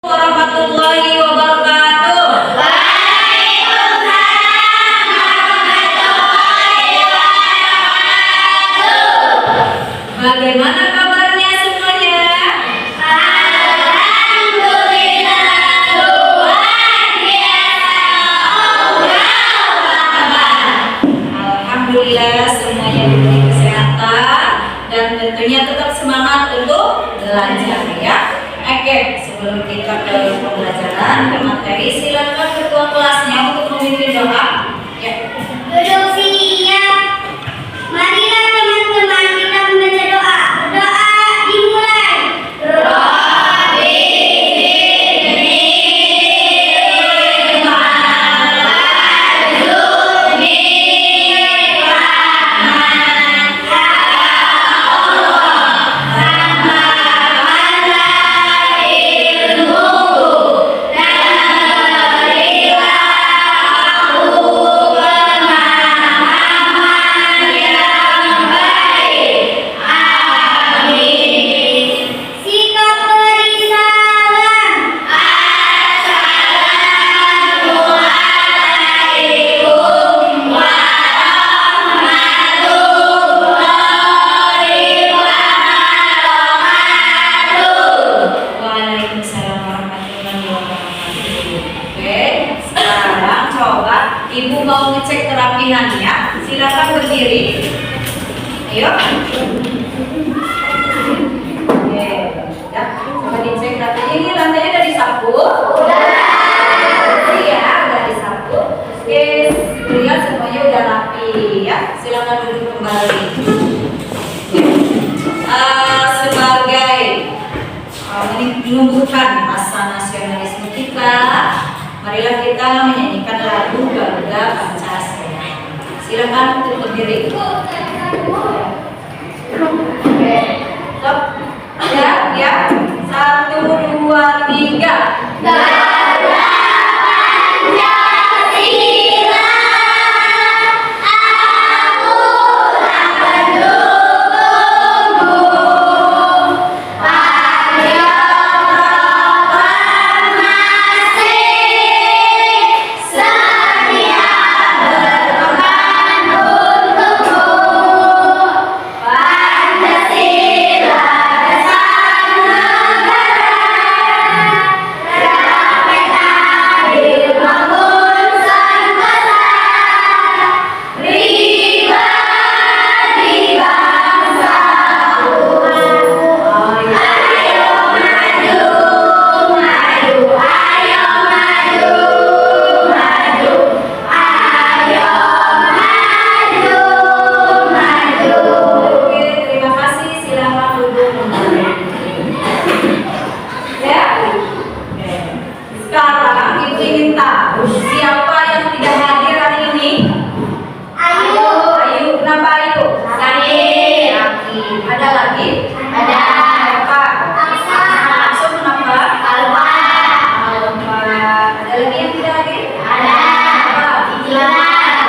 Warahmatullahi wabarakatuh. Bagaimana kabarnya semuanya? Alhamdulillah, luar biasa. Alhamdulillah semuanya diberi kesehatan dan tentunya tetap semangat untuk belajar ya. Oke, sebelum kita ke pembelajaran ke materi, silakan ketua kelasnya untuk memimpin doa. Ya. Duduk siap. Marilah teman-teman kita membaca doa. Doa dimulai. Rabbi sikap berisalam. Assalamualaikum warahmatullahi wabarakatuh. Waalaikumsalam warahmatullahi wabarakatuh. Oke, sekarang coba ibu mau ngecek kerapihannya. Silakan berdiri. Ayo. Oke, ya. Coba dicek lantainya. Ini lantainya udah disapu. Iya, udah disapu. Oke, lihat semuanya udah rapi ya. Silakan duduk kembali. Sebagai menumbuhkan rasa nasionalisme kita, marilah kita menyanyikan lagu Garuda Pancasila. Silakan untuk berdiri. Oke, stop. Ya. 1, 2, 3. Garuda Pancasila, akulah pendukungmu. Ayo proklamasi, sedia berkorban untukmu. Pancasila dasar negara, ramai adil bangun bangsa, pribadi bangsaku. Ayo maju, maju, ayo maju, maju, ayo maju, maju. Oke, terima kasih. Silakan duduk kembali. Ya. Oke. Sekarang ibu ingin tahu siapa yang tidak hadir hari ini? Ayo. Ayu, kenapa Ayu? Sakit. Ada lagi? Ada. Apa? Aksa. Aksa kenapa? Alfa. Alfa. Ada lagi yang tidak hadir? Ada. Apa? Ijlah.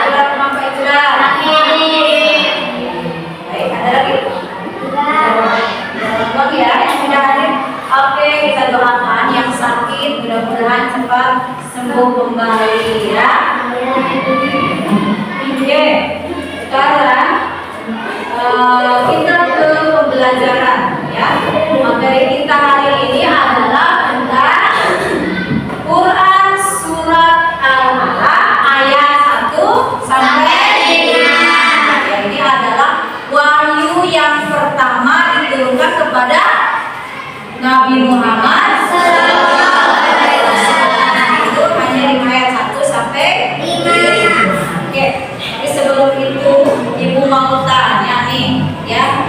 Ijlah, kenapa Ijlah? Sakit. Baik, ada lagi? Bang ya yang tidak hadir. Oke, kita doakan yang sakit mudah-mudahan cepat sembuh kembali ya. Oke, sekarang kita ke pembelajaran ya. Materi kita hari ini adalah tentang Quran surat Al-Alaq ayat 1 sampai 5. Ya, ini adalah wahyu yang pertama diturunkan kepada Nabi Muhammad SAW. Itu hanya 5 ayat 1 sampai 5. Oke, tapi sebelum itu ibu mau tanya nih, ya.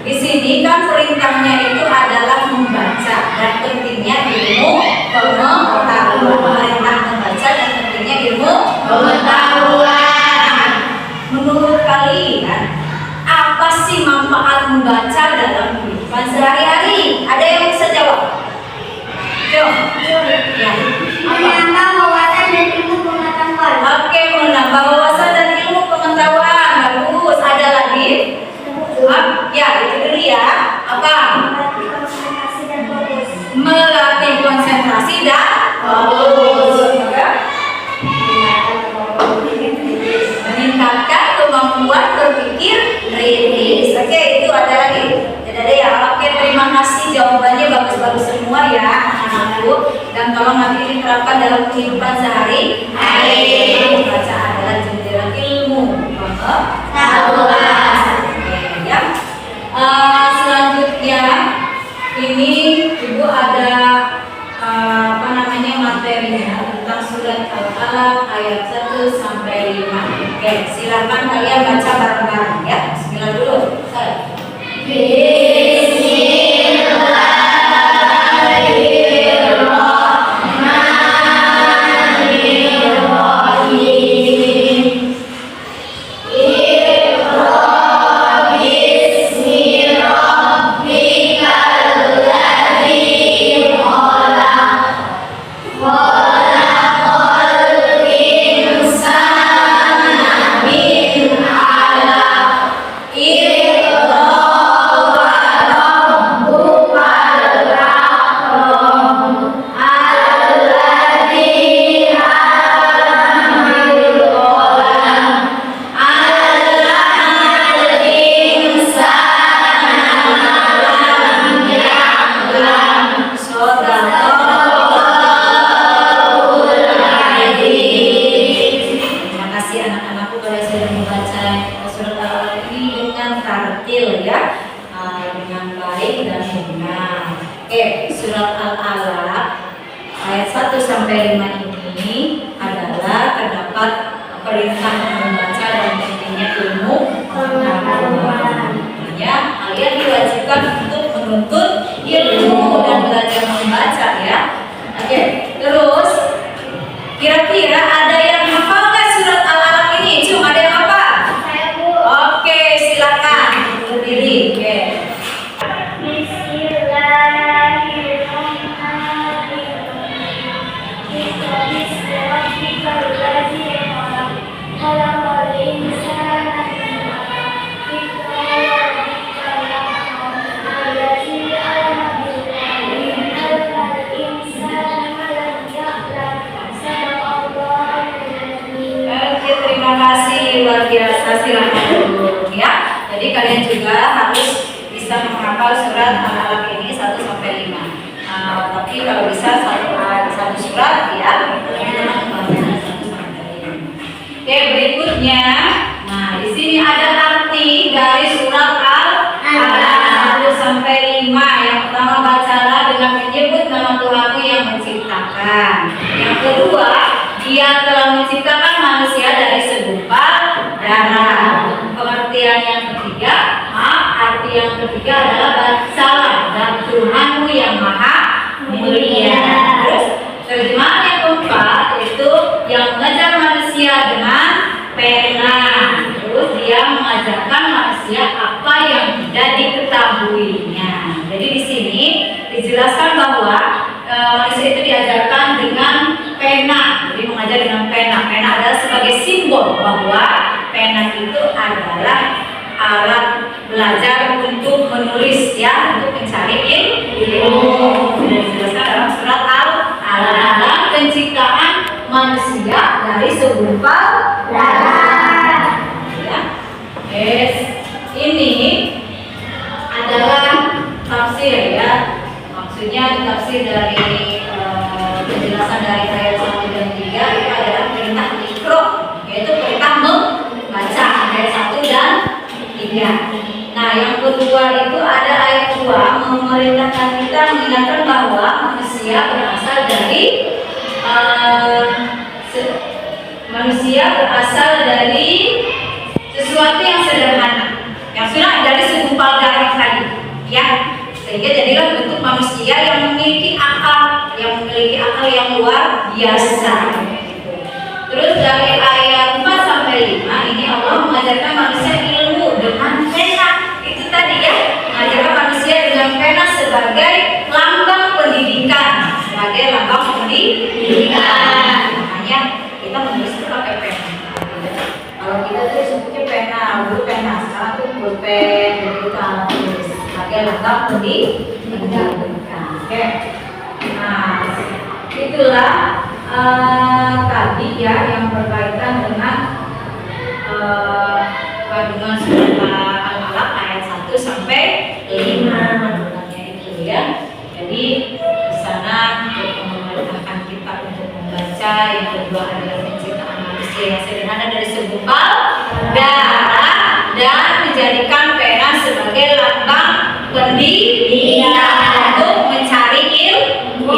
Di sini kan perintahnya itu adalah membaca dan pentingnya ilmu pengetahuan. Perintah membaca dan pentingnya ilmu pengetahuan. Menurut kalian, apa sih manfaat membaca dalam kehidupan sehari-hari? Ada yang bisa jawab? Yo, ya. Menambah wawasan dan ilmu pengetahuan. Oke, menambah wawasan dan ilmu pengetahuan. Bagus. Ada lagi? Ya, itu dulu ya. Apa? Melatih konsentrasi dan fokus. Melatih kehidupan sehari-hari. Membaca adalah jendela ilmu. Pengetahuan. Oke, ya. Selanjutnya ini Ibu ada materinya tentang surat Al-Alaq ayat 1 sampai 5. Oke, silakan kalian baca bareng-bareng ya. Bismillah dulu. Surat Al-Alaq ayat 1 sampai 5 ini adalah terdapat perintah membaca dan pentingnya ilmu pengetahuan. Ya, kalian diwajibkan untuk menuntut ilmu dan belajar membaca ya. Oke, terus kira-kira ada yang hafal nggak surat Al-Alaq ini? Cuma ada yang hafal? Saya, Bu. Oke, silakan berdiri. Oke. Terima kasih, luar biasa. Silakan dulu ya. Jadi kalian juga harus bisa menghafal surat Al-Alaq ini 1 sampai 5. Tapi kalau bisa satu surat ya, teman-teman membaca 1 sampai 5. Oke, berikutnya. Nah, di sini ada arti dari surat Al-Alaq 1 sampai 5. Yang pertama, bacalah dengan menyebut nama Tuhanmu yang menciptakan. Yang kedua, Dia telah menciptakan manusia dari segumpal darah. Pengertian yang ketiga, arti yang ketiga adalah bacalah dan Tuhanmu yang maha mulia. Terus terjemahan yang keempat yaitu yang mengajar manusia dengan pena. Terus dia mengajarkan manusia apa yang tidak diketahuinya. Jadi di sini dijelaskan bahwa manusia itu diajarkan dengan pena. Jadi mengajar dengan pena. Pena adalah sebagai simbol bahwa pena itu adalah alat belajar untuk menulis ya, untuk mencari ilmu. Sudah dijelaskan dalam surat Al-Alaq, penciptaan manusia dari segumpal darah. Ya. Yes. Ini adalah tafsir ya. Maksudnya tafsir dari penjelasan dari ayat 1 dan 3 itu adalah perintah Iqra, yaitu perintah membaca ayat 1 dan 3. Nah, yang kedua itu ada ayat 2 memerintahkan kita mengingatkan bahwa manusia berasal dari sesuatu yang sederhana, yang sudah dari segumpal darah tadi, ya. Sehingga jadilah bentuk manusia yang memiliki akal yang luar biasa. Terus dari ayat 4 sampai 5 ini Allah mengajarkan manusia ilmu dengan pena. Itu tadi ya, mengajarkan manusia dengan pena sebagai lambang pendidikan, Makanya kita menulis itu pakai pena. Kalau kita tuh sebutnya pena, dulu pena, sekarang tuh pulpen, jadi itu alat tulis sebagai lambang pendidikan. Oke. Nah, itulah tadi ya yang berkaitan dengan kandungan surat Al-Alaq ayat 1 sampai 5 kandungannya itu ya. Jadi di sana memerintahkan kita untuk membaca segumpal darah dan dijadikan pena sebagai lambang pendidikan untuk mencari ilmu.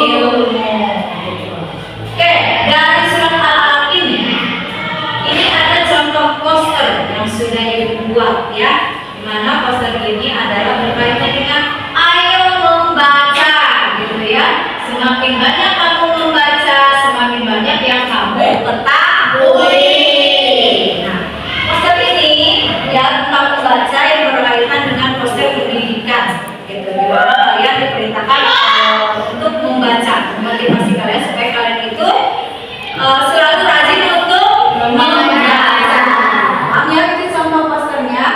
Oke, dari surat Al-Alaq ini ada contoh poster yang sudah ibu buat ya. Dimana poster ini adalah berkaitan dengan ayo membaca gitu ya. Semakin banyak kamu membaca, semakin banyak yang kamu ketahui. Nah, poster ini ya tentang membaca yang berkaitan dengan poster pendidikan gitu. Dimana kalian diperintahkan untuk membaca, memotivasi kalian supaya kalian itu selalu rajin untuk membaca. Hanya itu contoh posternya.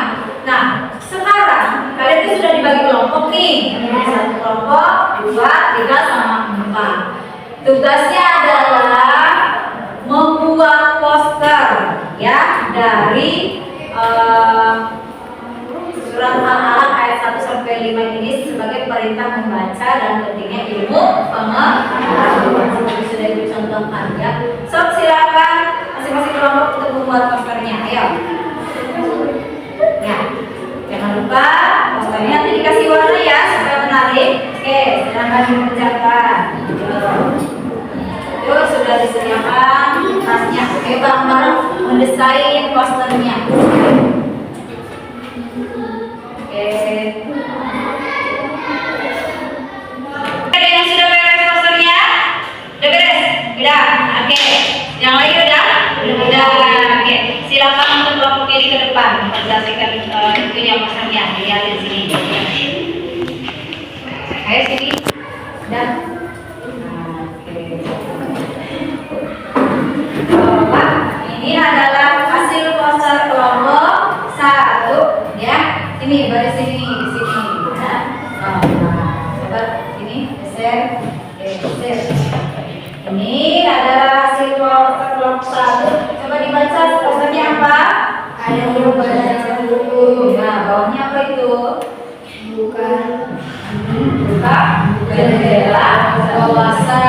Nah, sekarang kalian itu sudah dibagi kelompok nih. Satu kelompok, 2, 3, sama 4. Tugasnya adalah membuat poster ya dari surat Al-Alaq ayat 1 sampai 5 ini sebagai perintah membaca dan pentingnya ilmu pengetahuan. Seperti sudah ibu contohkan ya. So, silakan masing-masing kelompok untuk membuat posternya. Ayo. Nah, jangan lupa posternya nanti dikasih warna ya supaya menarik. Oke, silakan dikerjakan. Yuk, sudah disediakan tasnya. Oke, bareng-bareng mendesain posternya. Oke. Ada yang sudah beres posternya? Udah beres? Udah. Oke. Yang lain udah? Udah. Oke. Silakan untuk kelompok kiri ke depan. Menjelaskan itu yang posternya. Lihat di sini. Ayo sini. Udah. Bapak, ini adalah hasil poster kelompok 1 ya. Ini baris sini, di sini. Nah, coba ini geser, geser. Ini adalah hasil poster kelompok 1. Coba dibaca posternya apa? Ayo baca buku. Nah, bawahnya apa itu? Buka jendela wawasan.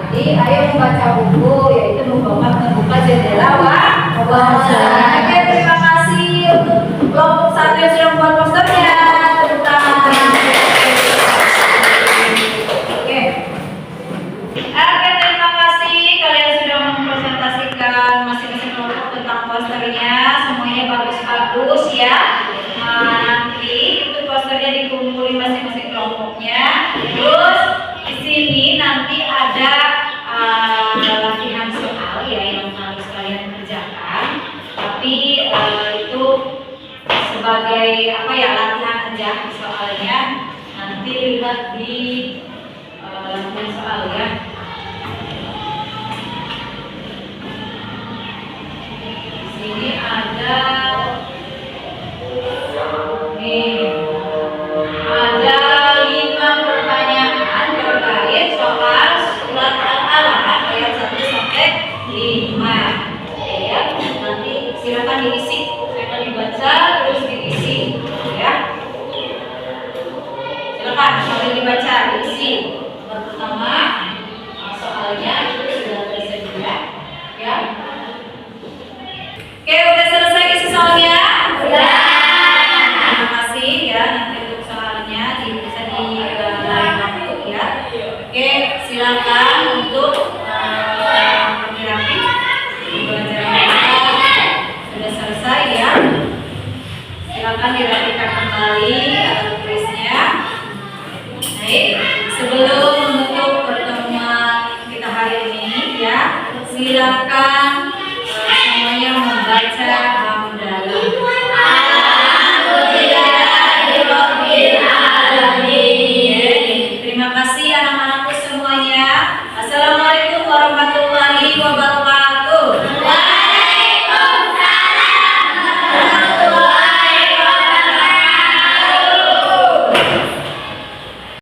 Jadi ayo membaca buku, yaitu membuka jendela wawasan. Oke, terima kasih untuk kelompok 1 yang sudah membuat posternya. Tepuk tangan. Oke. Oke, terima kasih kalian sudah mempresentasikan masing-masing kelompok tentang posternya. Semuanya bagus-bagus ya. Nanti itu posternya dikumpulin masing-masing kelompoknya. Terus di sini nanti ada latihan soal ya yang harus kalian kerjakan. Tapi itu sebagai apa ya, latihan aja soalnya. Nanti lihat di latihan soal ya. Di sini ada ada 5 pertanyaan terkait soal surat Al-Alaq ayat 1 sampai 5. Ya, nanti silakan diisi